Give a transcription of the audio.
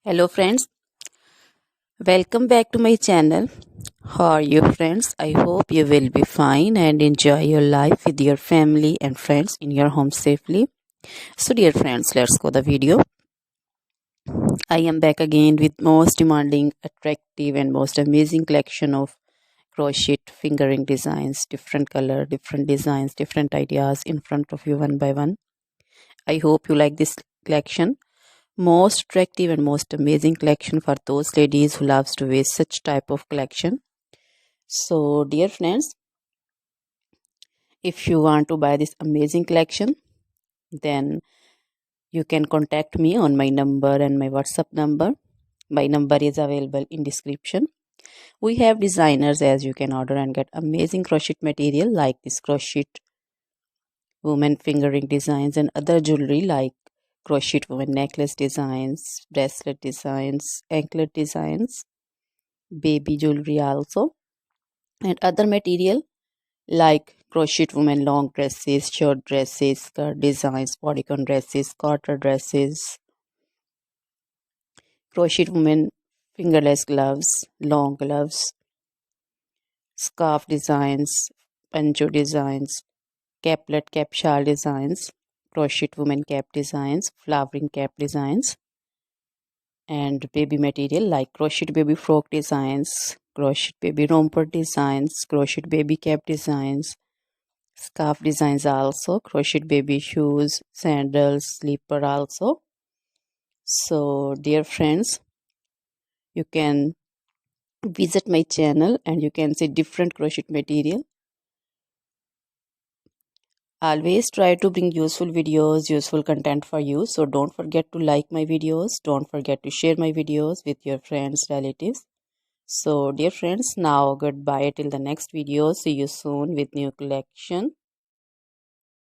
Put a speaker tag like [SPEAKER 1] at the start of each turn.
[SPEAKER 1] Hello friends, welcome back to my channel. How are you friends? I hope you will be fine and enjoy your life with your family and friends in your home safely. So dear friends, let's go the video. I am back again with most demanding, attractive and most amazing collection of crochet fingering designs, different color, different designs, different ideas in front of you one by one. I hope you like this collection. Most attractive and most amazing collection for those ladies who loves to wear such type of collection. So dear friends, if you want to buy this amazing collection, then you can contact me on my number and my WhatsApp number. My number is available in description. We have designers as you can order and get amazing crochet material like this crochet woman fingering designs and other jewelry like crochet woman necklace designs, bracelet designs, anklet designs, baby jewelry also, and other material like crochet women long dresses, short dresses, skirt designs, bodycon dresses, quarter dresses, crochet women fingerless gloves, long gloves, scarf designs, pancho designs, caplet cap shawl designs, crochet women cap designs, flowering cap designs, and baby material like crochet baby frock designs, crochet baby romper designs, crochet baby cap designs, scarf designs also, crochet baby shoes, sandals, slipper also. So dear friends, you can visit my channel and you can see different crochet material. Always try to bring useful videos, useful content for you. So don't forget to like my videos. Don't forget to share my videos with your friends, relatives. So dear friends, now goodbye till the next video. See you soon with new collection.